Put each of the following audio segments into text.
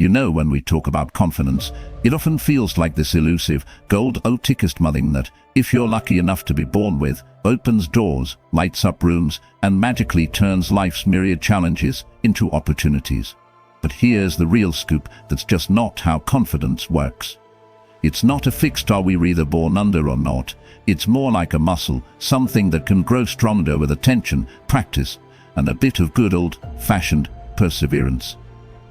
You know, when we talk about confidence, it often feels like this elusive, gold-tickest thing that, if you're lucky enough to be born with, opens doors, lights up rooms, and magically turns life's myriad challenges into opportunities. But here's the real scoop: that's just not how confidence works. It's not a fixed "are we either born under or not." It's more like a muscle, something that can grow stronger with attention, practice, and a bit of good old-fashioned perseverance.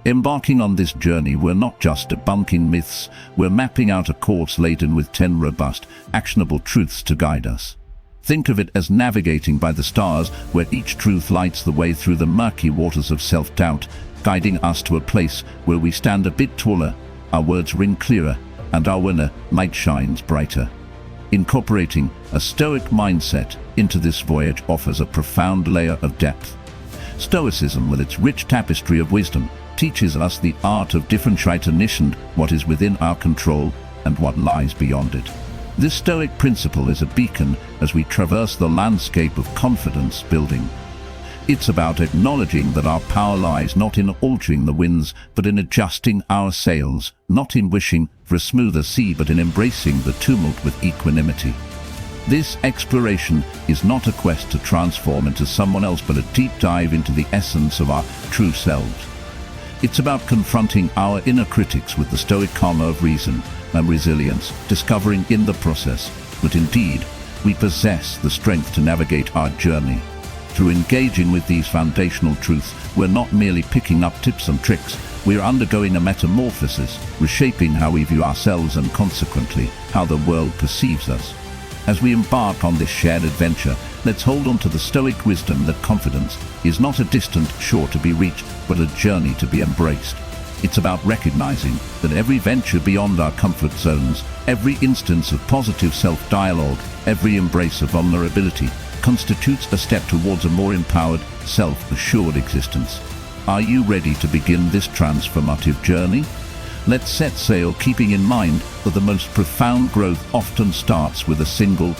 Embarking on this journey, we're not just debunking myths, we're mapping out a course laden with 10 robust, actionable truths to guide us. Think of it as navigating by the stars, where each truth lights the way through the murky waters of self-doubt, guiding us to a place where we stand a bit taller, our words ring clearer, and our inner light shines brighter. Incorporating a Stoic mindset into this voyage offers a profound layer of depth. Stoicism, with its rich tapestry of wisdom, teaches us the art of differentiating what is within our control and what lies beyond it. This Stoic principle is a beacon as we traverse the landscape of confidence building. It's about acknowledging that our power lies not in altering the winds, but in adjusting our sails, not in wishing for a smoother sea, but in embracing the tumult with equanimity. This exploration is not a quest to transform into someone else, but a deep dive into the essence of our true selves. It's about confronting our inner critics with the Stoic calm of reason and resilience, discovering in the process that indeed we possess the strength to navigate our journey. Through engaging with these foundational truths, we're not merely picking up tips and tricks, we're undergoing a metamorphosis, reshaping how we view ourselves and consequently how the world perceives us. As we embark on this shared adventure, let's hold on to the Stoic wisdom that confidence is not a distant shore to be reached, but a journey to be embraced. It's about recognizing that every venture beyond our comfort zones, every instance of positive self-dialogue, every embrace of vulnerability, constitutes a step towards a more empowered, self-assured existence. Are you ready to begin this transformative journey? Let's set sail, keeping in mind that the most profound growth often starts with a single,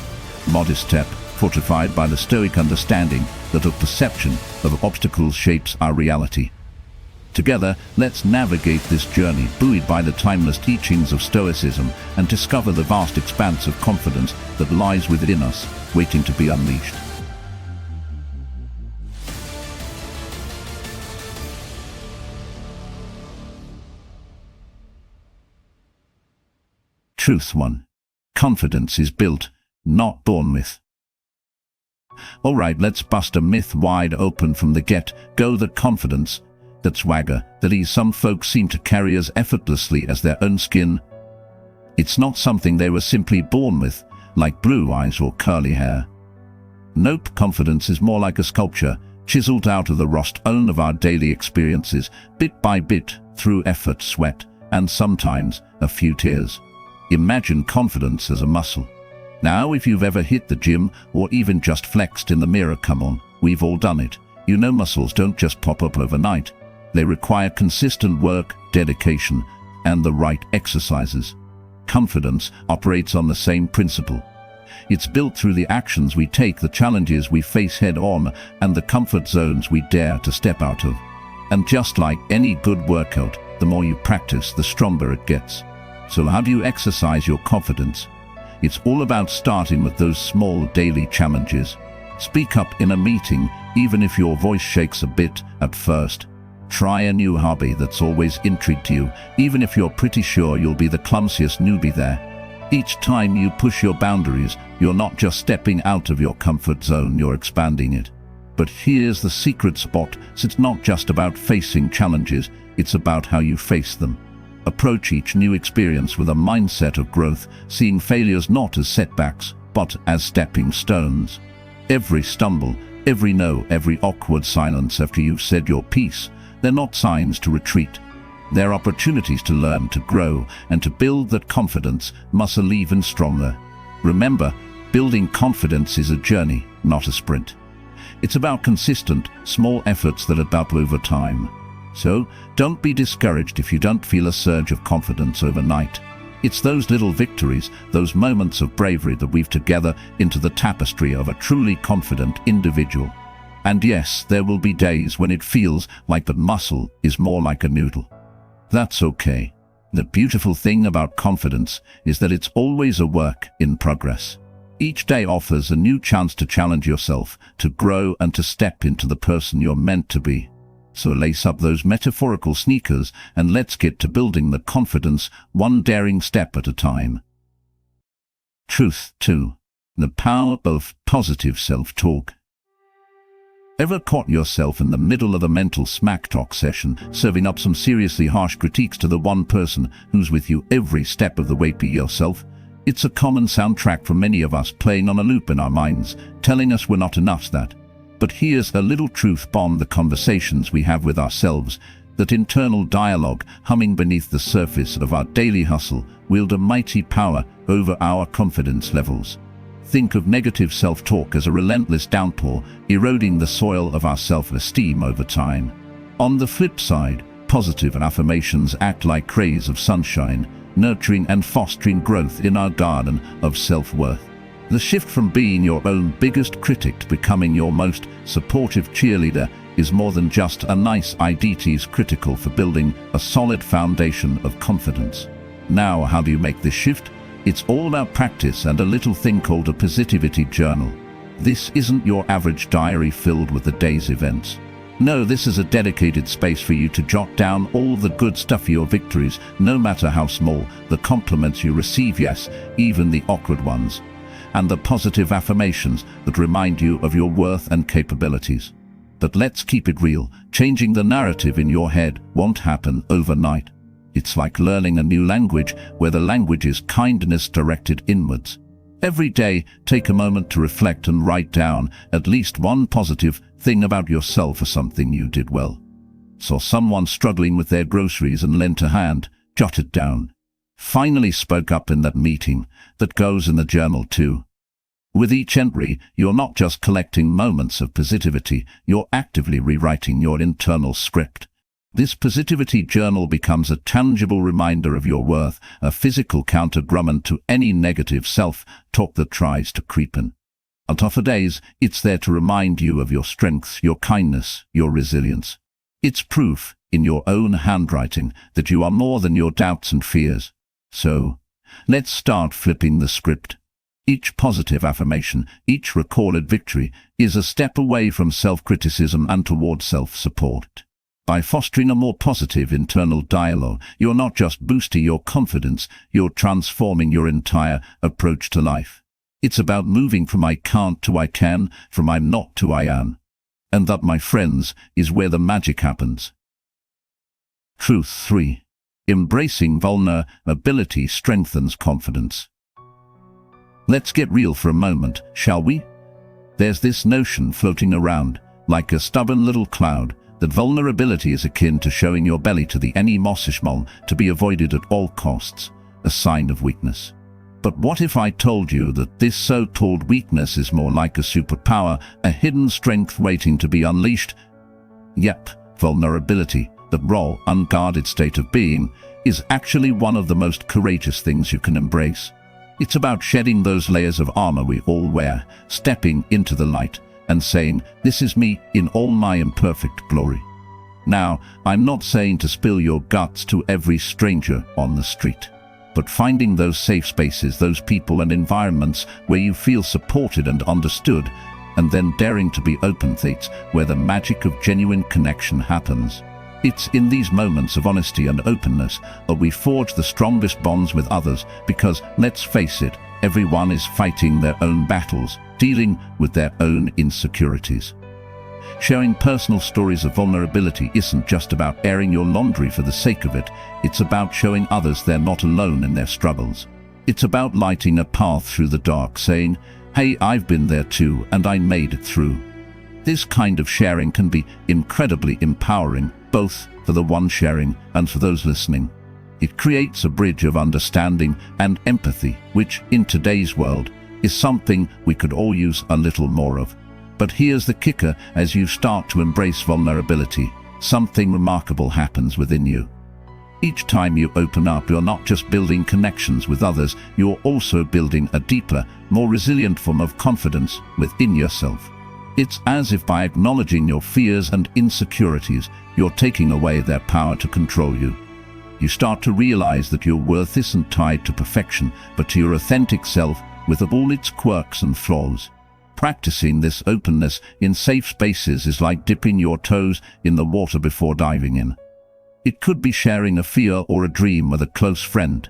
modest step, fortified by the Stoic understanding that our perception of obstacles shapes our reality. Together, let's navigate this journey, buoyed by the timeless teachings of Stoicism, and discover the vast expanse of confidence that lies within us, waiting to be unleashed. Truth 1. Confidence is built, not born with. Alright, let's bust a myth wide open from the get-go: that confidence, that swagger, that ease some folks seem to carry as effortlessly as their own skin. It's not something they were simply born with, like blue eyes or curly hair. Nope, confidence is more like a sculpture, chiseled out of the raw stone of our daily experiences, bit by bit, through effort, sweat, and sometimes a few tears. Imagine confidence as a muscle. Now, if you've ever hit the gym or even just flexed in the mirror, come on, we've all done it. You know, muscles don't just pop up overnight. They require consistent work, dedication, and the right exercises. Confidence operates on the same principle. It's built through the actions we take, the challenges we face head-on, and the comfort zones we dare to step out of. And just like any good workout, the more you practice, the stronger it gets. So how do you exercise your confidence? It's all about starting with those small daily challenges. Speak up in a meeting, even if your voice shakes a bit at first. Try a new hobby that's always intrigued you, even if you're pretty sure you'll be the clumsiest newbie there. Each time you push your boundaries, you're not just stepping out of your comfort zone, you're expanding it. But here's the secret spot: it's not just about facing challenges, it's about how you face them. Approach each new experience with a mindset of growth, seeing failures not as setbacks, but as stepping stones. Every stumble, every no, every awkward silence after you've said your piece, they're not signs to retreat. They're opportunities to learn, to grow, and to build that confidence muscle even stronger. Remember, building confidence is a journey, not a sprint. It's about consistent, small efforts that add up over time. So, don't be discouraged if you don't feel a surge of confidence overnight. It's those little victories, those moments of bravery that weave together into the tapestry of a truly confident individual. And yes, there will be days when it feels like the muscle is more like a noodle. That's okay. The beautiful thing about confidence is that it's always a work in progress. Each day offers a new chance to challenge yourself, to grow and to step into the person you're meant to be. So lace up those metaphorical sneakers and let's get to building the confidence one daring step at a time. Truth 2. The power of positive self-talk. Ever caught yourself in the middle of a mental smack talk session, serving up some seriously harsh critiques to the one person who's with you every step of the way? Be yourself. It's a common soundtrack for many of us, playing on a loop in our minds, telling us we're not enough. But here's a little truth bomb: the conversations we have with ourselves, that internal dialogue humming beneath the surface of our daily hustle, wield a mighty power over our confidence levels. Think of negative self-talk as a relentless downpour, eroding the soil of our self-esteem over time. On the flip side, positive affirmations act like rays of sunshine, nurturing and fostering growth in our garden of self-worth. The shift from being your own biggest critic to becoming your most supportive cheerleader is more than just a nice idea. It is critical for building a solid foundation of confidence. Now, how do you make this shift? It's all about practice and a little thing called a positivity journal. This isn't your average diary filled with the day's events. No, this is a dedicated space for you to jot down all the good stuff, your victories, no matter how small, the compliments you receive, yes, even the awkward ones, and the positive affirmations that remind you of your worth and capabilities. But let's keep it real. Changing the narrative in your head won't happen overnight. It's like learning a new language, where the language is kindness directed inwards. Every day, take a moment to reflect and write down at least one positive thing about yourself, or something you did well. Saw someone struggling with their groceries and lent a hand, jot it down. Finally spoke up in that meeting, that goes in the journal too. With each entry, you're not just collecting moments of positivity, you're actively rewriting your internal script. This positivity journal becomes a tangible reminder of your worth, a physical counterargument to any negative self-talk that tries to creep in. On tougher days, it's there to remind you of your strengths, your kindness, your resilience. It's proof, in your own handwriting, that you are more than your doubts and fears. So, let's start flipping the script. Each positive affirmation, each recorded victory, is a step away from self-criticism and toward self-support. By fostering a more positive internal dialogue, you're not just boosting your confidence, you're transforming your entire approach to life. It's about moving from I can't to I can, from I'm not to I am. And that, my friends, is where the magic happens. Truth 3. Embracing vulnerability strengthens confidence. Let's get real for a moment, shall we? There's this notion floating around, like a stubborn little cloud, that vulnerability is akin to showing your belly to the enemy, to be avoided at all costs, a sign of weakness. But what if I told you that this so-called weakness is more like a superpower, a hidden strength waiting to be unleashed? Yep, vulnerability, the raw, unguarded state of being, is actually one of the most courageous things you can embrace. It's about shedding those layers of armor we all wear, stepping into the light, and saying, "This is me in all my imperfect glory." Now, I'm not saying to spill your guts to every stranger on the street, but finding those safe spaces, those people and environments where you feel supported and understood, and then daring to be open, that's where the magic of genuine connection happens. It's in these moments of honesty and openness that we forge the strongest bonds with others, because, let's face it, everyone is fighting their own battles, dealing with their own insecurities. Sharing personal stories of vulnerability isn't just about airing your laundry for the sake of it, it's about showing others they're not alone in their struggles. It's about lighting a path through the dark, saying, "Hey, I've been there too, and I made it through." This kind of sharing can be incredibly empowering, both for the one sharing and for those listening. It creates a bridge of understanding and empathy, which, in today's world, is something we could all use a little more of. But here's the kicker: as you start to embrace vulnerability, something remarkable happens within you. Each time you open up, you're not just building connections with others, you're also building a deeper, more resilient form of confidence within yourself. It's as if by acknowledging your fears and insecurities, you're taking away their power to control you. You start to realize that your worth isn't tied to perfection, but to your authentic self with all its quirks and flaws. Practicing this openness in safe spaces is like dipping your toes in the water before diving in. It could be sharing a fear or a dream with a close friend,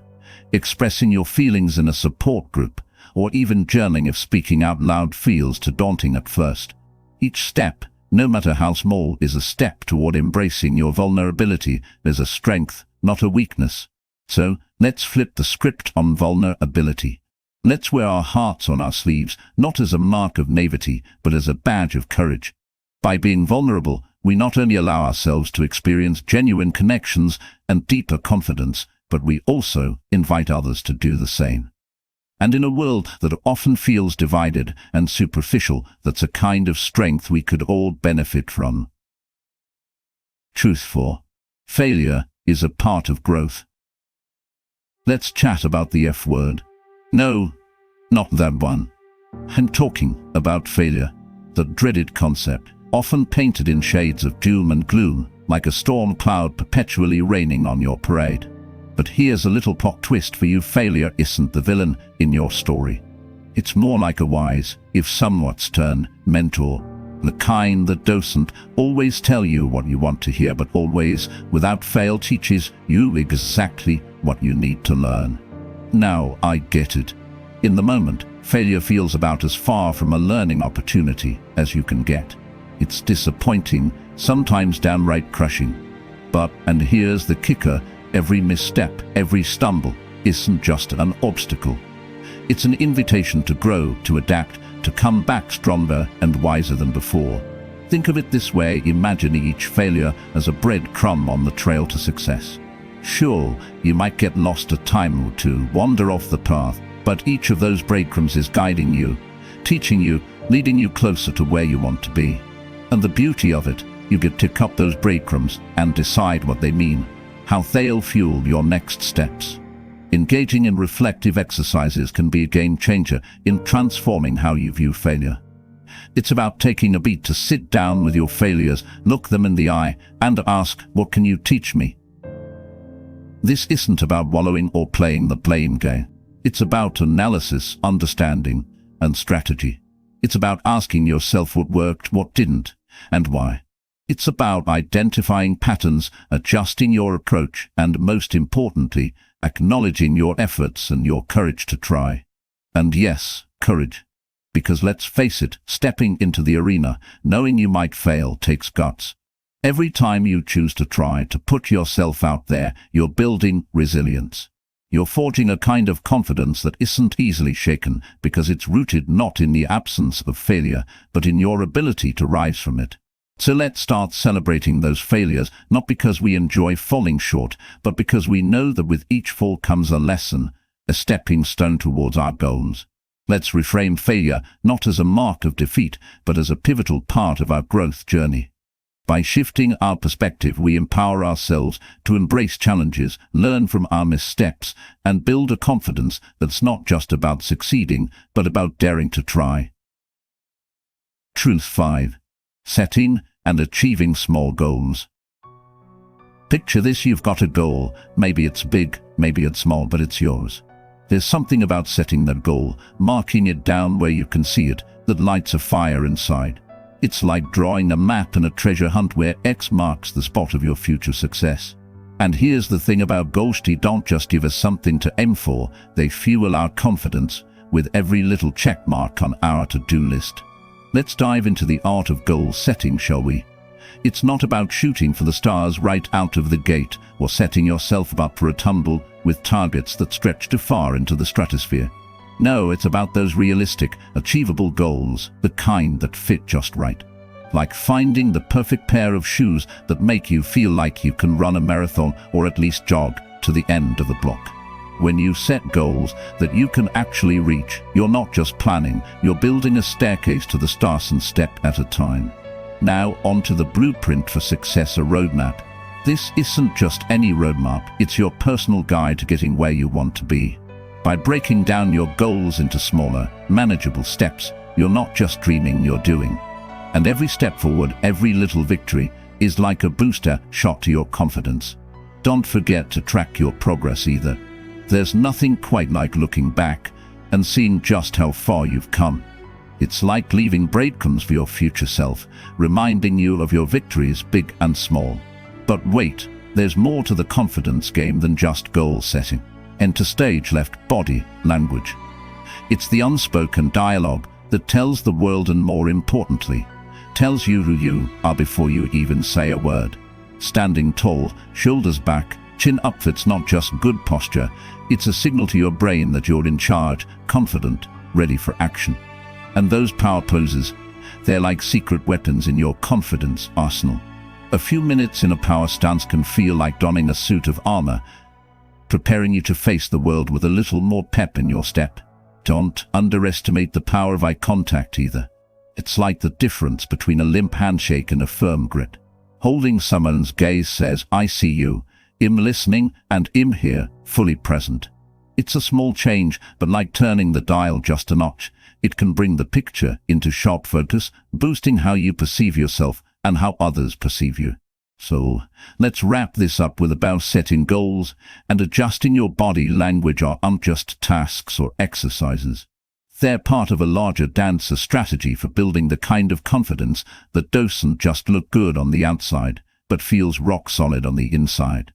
expressing your feelings in a support group, or even journaling if speaking out loud feels too daunting at first. Each step, no matter how small, is a step toward embracing your vulnerability as a strength, not a weakness. So, let's flip the script on vulnerability. Let's wear our hearts on our sleeves, not as a mark of naivety, but as a badge of courage. By being vulnerable, we not only allow ourselves to experience genuine connections and deeper confidence, but we also invite others to do the same. And in a world that often feels divided and superficial, that's a kind of strength we could all benefit from. Truth 4. Failure is a part of growth. Let's chat about the F word. No, not that one. I'm talking about failure, the dreaded concept, often painted in shades of doom and gloom, like a storm cloud perpetually raining on your parade. But here's a little plot twist for you: failure isn't the villain in your story. It's more like a wise, if somewhat stern, mentor, the kind that doesn't always tell you what you want to hear, but always, without fail, teaches you exactly what you need to learn. Now I get it. In the moment, failure feels about as far from a learning opportunity as you can get. It's disappointing, sometimes downright crushing. But, and here's the kicker, every misstep, every stumble, isn't just an obstacle. It's an invitation to grow, to adapt, to come back stronger and wiser than before. Think of it this way: imagine each failure as a breadcrumb on the trail to success. Sure, you might get lost a time or two, wander off the path, but each of those breadcrumbs is guiding you, teaching you, leading you closer to where you want to be. And the beauty of it, you get to pick up those breadcrumbs and decide what they mean, how they'll fuel your next steps. Engaging in reflective exercises can be a game changer in transforming how you view failure. It's about taking a beat to sit down with your failures, look them in the eye, and ask, what can you teach me? This isn't about wallowing or playing the blame game. It's about analysis, understanding, and strategy. It's about asking yourself what worked, what didn't, and why. It's about identifying patterns, adjusting your approach, and most importantly, acknowledging your efforts and your courage to try. And yes, courage. Because let's face it, stepping into the arena, knowing you might fail, takes guts. Every time you choose to try, to put yourself out there, you're building resilience. You're forging a kind of confidence that isn't easily shaken, because it's rooted not in the absence of failure, but in your ability to rise from it. So let's start celebrating those failures, not because we enjoy falling short, but because we know that with each fall comes a lesson, a stepping stone towards our goals. Let's reframe failure not as a mark of defeat, but as a pivotal part of our growth journey. By shifting our perspective, we empower ourselves to embrace challenges, learn from our missteps, and build a confidence that's not just about succeeding, but about daring to try. Truth 5. Setting and achieving small goals. Picture this: you've got a goal. Maybe it's big, maybe it's small, but it's yours. There's something about setting that goal, marking it down where you can see it, that lights a fire inside. It's like drawing a map in a treasure hunt where X marks the spot of your future success. And here's the thing about goals: they don't just give us something to aim for, they fuel our confidence with every little check mark on our to-do list. Let's dive into the art of goal setting, shall we? It's not about shooting for the stars right out of the gate, or setting yourself up for a tumble with targets that stretch too far into the stratosphere. No, it's about those realistic, achievable goals, the kind that fit just right. Like finding the perfect pair of shoes that make you feel like you can run a marathon or at least jog to the end of the block. When you set goals that you can actually reach, you're not just planning, you're building a staircase to the stars, one step at a time. Now onto the blueprint for success, a roadmap. This isn't just any roadmap, it's your personal guide to getting where you want to be. By breaking down your goals into smaller, manageable steps, you're not just dreaming, you're doing. And every step forward, every little victory, is like a booster shot to your confidence. Don't forget to track your progress either. There's nothing quite like looking back and seeing just how far you've come. It's like leaving breadcrumbs for your future self, reminding you of your victories, big and small. But wait, there's more to the confidence game than just goal setting. Enter stage left: body language. It's the unspoken dialogue that tells the world, and more importantly, tells you who you are before you even say a word. Standing tall, shoulders back, chin up. It's not just good posture, it's a signal to your brain that you're in charge, confident, ready for action. And those power poses, they're like secret weapons in your confidence arsenal. A few minutes in a power stance can feel like donning a suit of armor, preparing you to face the world with a little more pep in your step. Don't underestimate the power of eye contact either. It's like the difference between a limp handshake and a firm grip. Holding someone's gaze says, "I see you, I'm listening, and I'm here, fully present." It's a small change, but like turning the dial just a notch, it can bring the picture into sharp focus, boosting how you perceive yourself and how others perceive you. So, let's wrap this up with about setting goals and adjusting your body language aren't just tasks or exercises. They're part of a larger dance, a strategy for building the kind of confidence that doesn't just look good on the outside, but feels rock solid on the inside.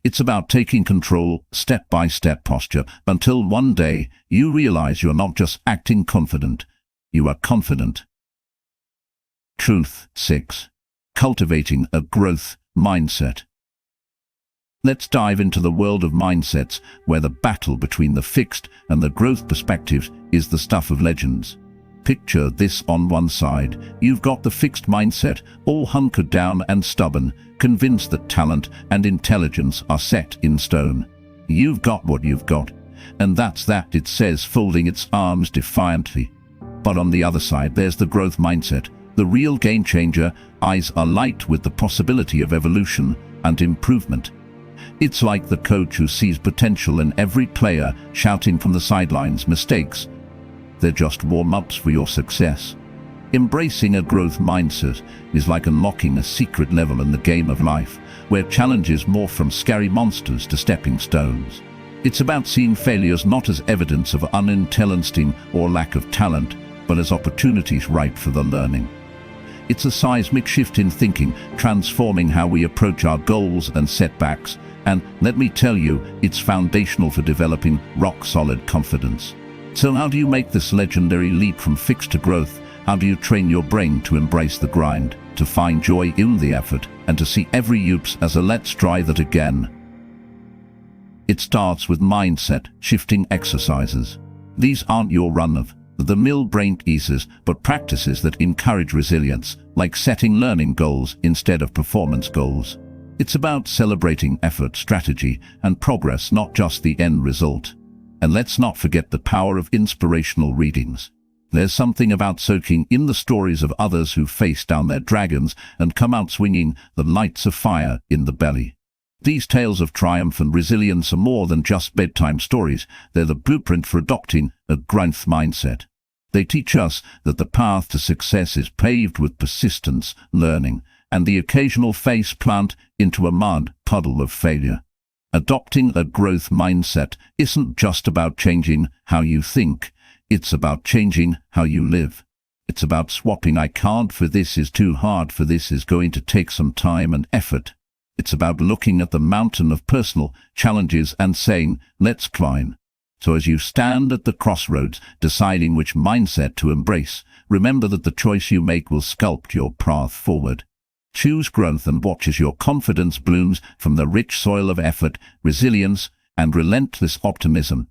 It's about taking control, step-by-step posture, until one day you realize you're not just acting confident, you are confident. Truth 6. Cultivating a growth mindset. Let's dive into the world of mindsets, where the battle between the fixed and the growth perspectives is the stuff of legends. Picture this: on one side, you've got the fixed mindset, all hunkered down and stubborn, convinced that talent and intelligence are set in stone. You've got what you've got, and that's that, it says, folding its arms defiantly. But on the other side, there's the growth mindset, the real game changer. Eyes are light with the possibility of evolution and improvement. It's like the coach who sees potential in every player, shouting from the sidelines, "Mistakes, they're just warm-ups for your success." Embracing a growth mindset is like unlocking a secret level in the game of life, where challenges morph from scary monsters to stepping stones. It's about seeing failures not as evidence of unintelligence or lack of talent, but as opportunities ripe for the learning. It's a seismic shift in thinking, transforming how we approach our goals and setbacks, and let me tell you, it's foundational for developing rock-solid confidence. So how do you make this legendary leap from fixed to growth? How do you train your brain to embrace the grind, to find joy in the effort, and to see every oops as a "let's try that again"? It starts with mindset shifting exercises. These aren't your run-of-the-mill brain teasers, but practices that encourage resilience, like setting learning goals instead of performance goals. It's about celebrating effort, strategy, and progress, not just the end result. And let's not forget the power of inspirational readings. There's something about soaking in the stories of others who face down their dragons and come out swinging, the lights of fire in the belly. These tales of triumph and resilience are more than just bedtime stories. They're the blueprint for adopting a growth mindset. They teach us that the path to success is paved with persistence, learning, and the occasional face plant into a mud puddle of failure. Adopting a growth mindset isn't just about changing how you think. It's about changing how you live. It's about swapping "I can't" for "this is too hard" for "this is going to take some time and effort." It's about looking at the mountain of personal challenges and saying, "Let's climb." So as you stand at the crossroads, deciding which mindset to embrace, remember that the choice you make will sculpt your path forward. Choose growth and watch as your confidence blooms from the rich soil of effort, resilience, and relentless optimism.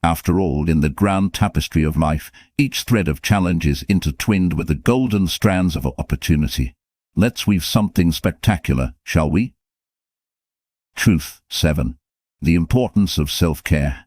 After all, in the grand tapestry of life, each thread of challenge is intertwined with the golden strands of opportunity. Let's weave something spectacular, shall we? Truth 7. The importance of self-care.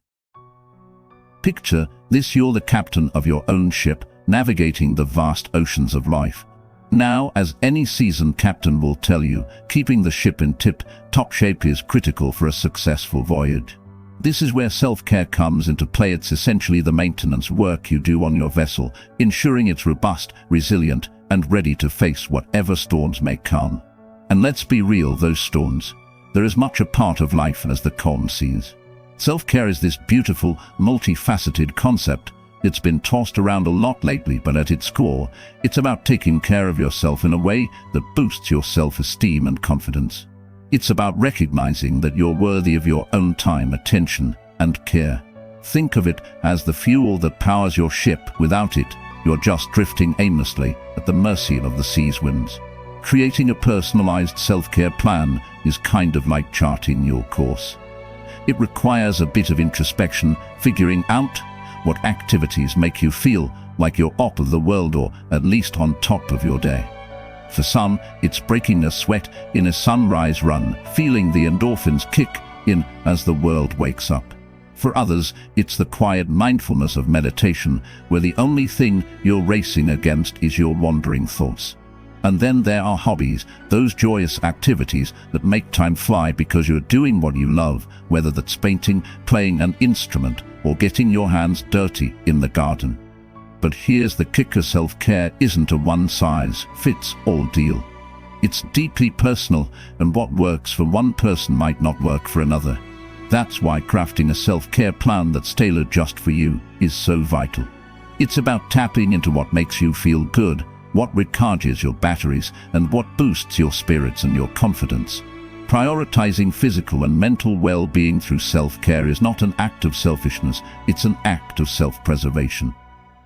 Picture this: you're the captain of your own ship, navigating the vast oceans of life. Now, as any seasoned captain will tell you, keeping the ship in tip-top shape is critical for a successful voyage. This is where self-care comes into play. It's essentially the maintenance work you do on your vessel, ensuring it's robust, resilient, and ready to face whatever storms may come. And let's be real, those storms, They're as much a part of life as the calm seas. Self-care is this beautiful, multifaceted concept. It's been tossed around a lot lately, but at its core, it's about taking care of yourself in a way that boosts your self-esteem and confidence. It's about recognizing that you're worthy of your own time, attention, and care. Think of it as the fuel that powers your ship. Without it, you're just drifting aimlessly at the mercy of the sea's winds. Creating a personalized self-care plan is kind of like charting your course. It requires a bit of introspection, figuring out what activities make you feel like you're top of the world, or at least on top of your day. For some, it's breaking a sweat in a sunrise run, feeling the endorphins kick in as the world wakes up. For others, it's the quiet mindfulness of meditation, where the only thing you're racing against is your wandering thoughts. And then there are hobbies, those joyous activities that make time fly because you're doing what you love, whether that's painting, playing an instrument, or getting your hands dirty in the garden. But here's the kicker: self-care isn't a one-size-fits-all deal. It's deeply personal, and what works for one person might not work for another. That's why crafting a self-care plan that's tailored just for you is so vital. It's about tapping into what makes you feel good, what recharges your batteries, and what boosts your spirits and your confidence. Prioritizing physical and mental well-being through self-care is not an act of selfishness, it's an act of self-preservation.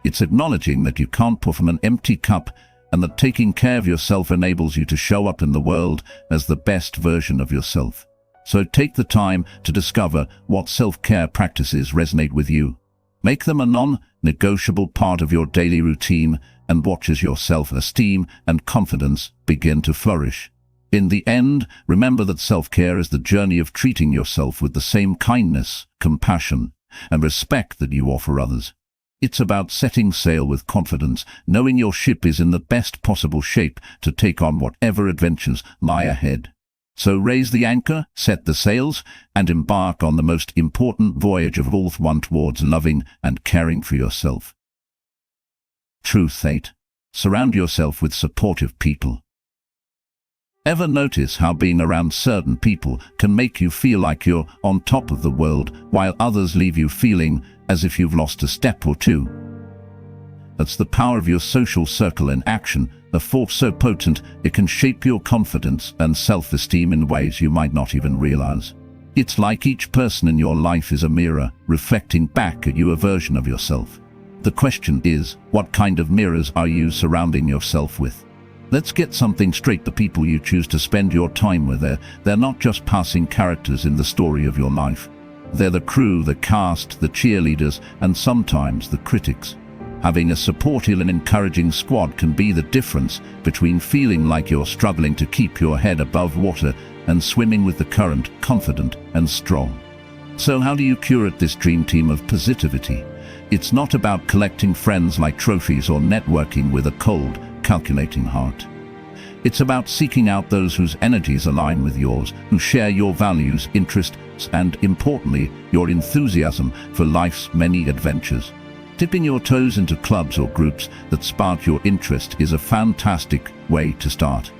It's acknowledging that you can't pour from an empty cup, and that taking care of yourself enables you to show up in the world as the best version of yourself. So take the time to discover what self-care practices resonate with you. Make them a non-negotiable part of your daily routine, and watch as your self-esteem and confidence begin to flourish. In the end, remember that self-care is the journey of treating yourself with the same kindness, compassion, and respect that you offer others. It's about setting sail with confidence, knowing your ship is in the best possible shape to take on whatever adventures lie ahead. So raise the anchor, set the sails, and embark on the most important voyage of all, one towards loving and caring for yourself. Truth 8. Surround yourself with supportive people. Ever notice how being around certain people can make you feel like you're on top of the world, while others leave you feeling as if you've lost a step or two? That's the power of your social circle in action, a force so potent it can shape your confidence and self-esteem in ways you might not even realize. It's like each person in your life is a mirror, reflecting back at you a version of yourself. The question is, what kind of mirrors are you surrounding yourself with? Let's get something straight: the people you choose to spend your time with, they're not just passing characters in the story of your life. They're the crew, the cast, the cheerleaders, and sometimes the critics. Having a supportive and encouraging squad can be the difference between feeling like you're struggling to keep your head above water and swimming with the current, confident and strong. So how do you curate this dream team of positivity? It's not about collecting friends like trophies or networking with a cold, calculating heart. It's about seeking out those whose energies align with yours, who share your values, interests, and, importantly, your enthusiasm for life's many adventures. Dipping your toes into clubs or groups that spark your interest is a fantastic way to start.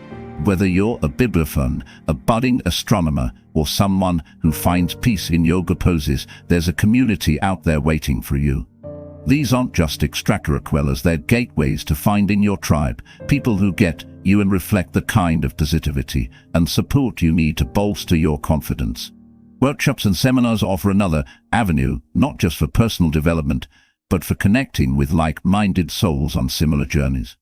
Whether you're a bibliophile, a budding astronomer, or someone who finds peace in yoga poses, there's a community out there waiting for you. These aren't just extracurriculars, they're gateways to finding your tribe, people who get you and reflect the kind of positivity and support you need to bolster your confidence. Workshops and seminars offer another avenue, not just for personal development, but for connecting with like-minded souls on similar journeys.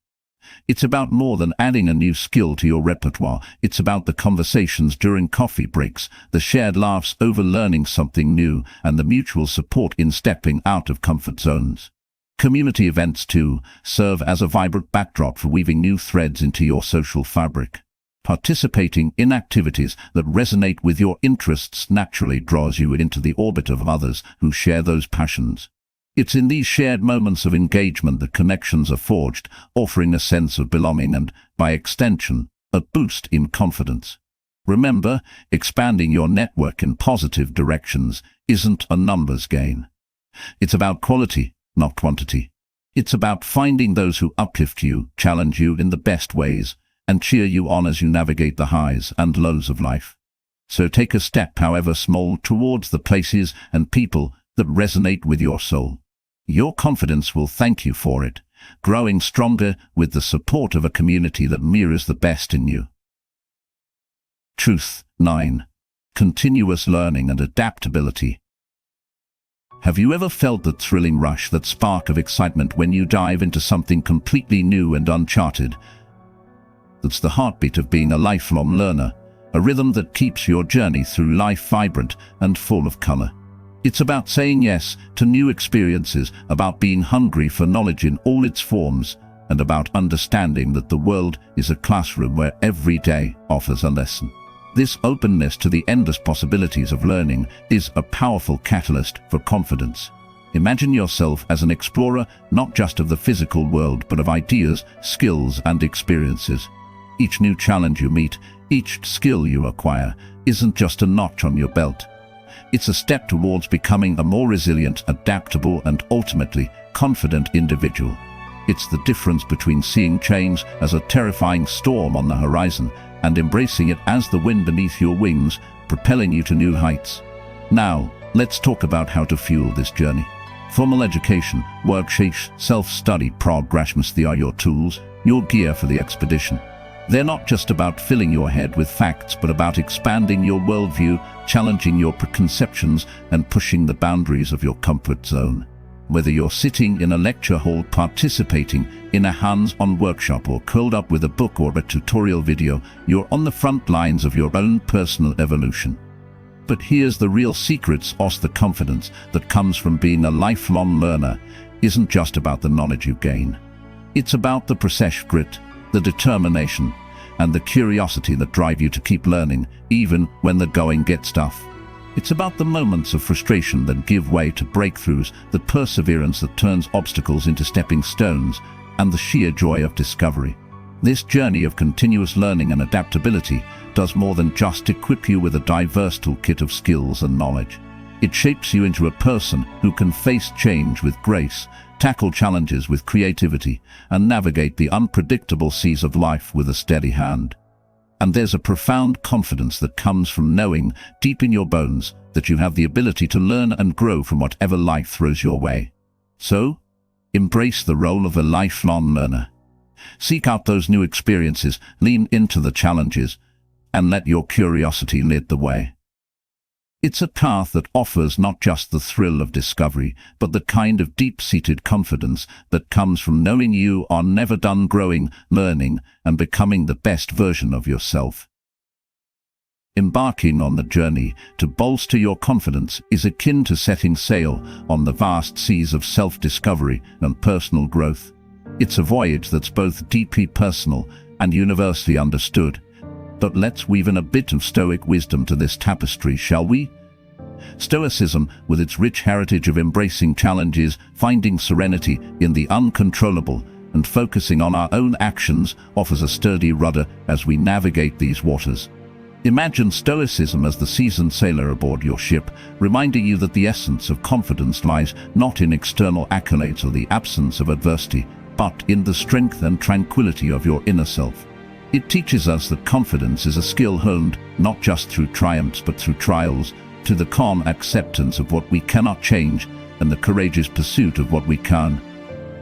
It's about more than adding a new skill to your repertoire. It's about the conversations during coffee breaks, the shared laughs over learning something new, and the mutual support in stepping out of comfort zones. Community events, too, serve as a vibrant backdrop for weaving new threads into your social fabric. Participating in activities that resonate with your interests naturally draws you into the orbit of others who share those passions. It's in these shared moments of engagement that connections are forged, offering a sense of belonging and, by extension, a boost in confidence. Remember, expanding your network in positive directions isn't a numbers game. It's about quality, not quantity. It's about finding those who uplift you, challenge you in the best ways, and cheer you on as you navigate the highs and lows of life. So take a step, however small, towards the places and people that resonate with your soul. Your confidence will thank you for it, growing stronger with the support of a community that mirrors the best in you. Truth 9. Continuous learning and adaptability. Have you ever felt that thrilling rush, that spark of excitement when you dive into something completely new and uncharted? That's the heartbeat of being a lifelong learner, a rhythm that keeps your journey through life vibrant and full of color. It's about saying yes to new experiences, about being hungry for knowledge in all its forms, and about understanding that the world is a classroom where every day offers a lesson. This openness to the endless possibilities of learning is a powerful catalyst for confidence. Imagine yourself as an explorer, not just of the physical world, but of ideas, skills, and experiences. Each new challenge you meet, each skill you acquire, isn't just a notch on your belt. It's a step towards becoming a more resilient, adaptable, and ultimately confident individual. It's the difference between seeing change as a terrifying storm on the horizon and embracing it as the wind beneath your wings, propelling you to new heights. Now, let's talk about how to fuel this journey. Formal education, worksheets, self-study programs, they are your tools, your gear for the expedition. They're not just about filling your head with facts, but about expanding your worldview, challenging your preconceptions, and pushing the boundaries of your comfort zone. Whether you're sitting in a lecture hall, participating in a hands-on workshop, or curled up with a book or a tutorial video, you're on the front lines of your own personal evolution. But here's the real secret sauce: the confidence that comes from being a lifelong learner isn't just about the knowledge you gain. It's about the process, grit, the determination, and the curiosity that drive you to keep learning, even when the going gets tough. It's about the moments of frustration that give way to breakthroughs, the perseverance that turns obstacles into stepping stones, and the sheer joy of discovery. This journey of continuous learning and adaptability does more than just equip you with a diverse toolkit of skills and knowledge. It shapes you into a person who can face change with grace, tackle challenges with creativity, and navigate the unpredictable seas of life with a steady hand. And there's a profound confidence that comes from knowing deep in your bones that you have the ability to learn and grow from whatever life throws your way. So, embrace the role of a lifelong learner. Seek out those new experiences, lean into the challenges, and let your curiosity lead the way. It's a path that offers not just the thrill of discovery, but the kind of deep-seated confidence that comes from knowing you are never done growing, learning, and becoming the best version of yourself. Embarking on the journey to bolster your confidence is akin to setting sail on the vast seas of self-discovery and personal growth. It's a voyage that's both deeply personal and universally understood. But let's weave in a bit of Stoic wisdom to this tapestry, shall we? Stoicism, with its rich heritage of embracing challenges, finding serenity in the uncontrollable, and focusing on our own actions, offers a sturdy rudder as we navigate these waters. Imagine Stoicism as the seasoned sailor aboard your ship, reminding you that the essence of confidence lies not in external accolades or the absence of adversity, but in the strength and tranquility of your inner self. It teaches us that confidence is a skill honed not just through triumphs but through trials, to the calm acceptance of what we cannot change and the courageous pursuit of what we can.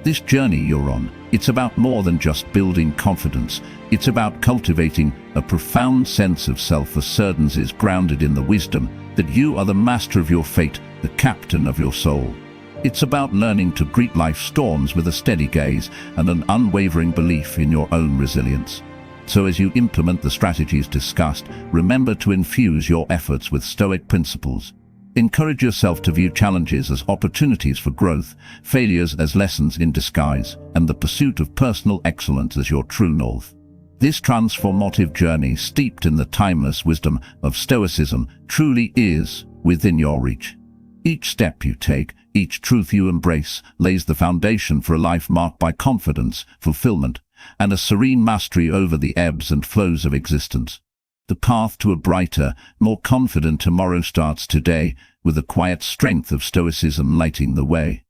This journey you're on, it's about more than just building confidence. It's about cultivating a profound sense of self-assurance grounded in the wisdom that you are the master of your fate, the captain of your soul. It's about learning to greet life's storms with a steady gaze and an unwavering belief in your own resilience. So as you implement the strategies discussed, remember to infuse your efforts with Stoic principles. Encourage yourself to view challenges as opportunities for growth, failures as lessons in disguise, and the pursuit of personal excellence as your true north. This transformative journey, steeped in the timeless wisdom of Stoicism, truly is within your reach. Each step you take, each truth you embrace, lays the foundation for a life marked by confidence, fulfillment, and a serene mastery over the ebbs and flows of existence. The path to a brighter, more confident tomorrow starts today, with the quiet strength of Stoicism lighting the way.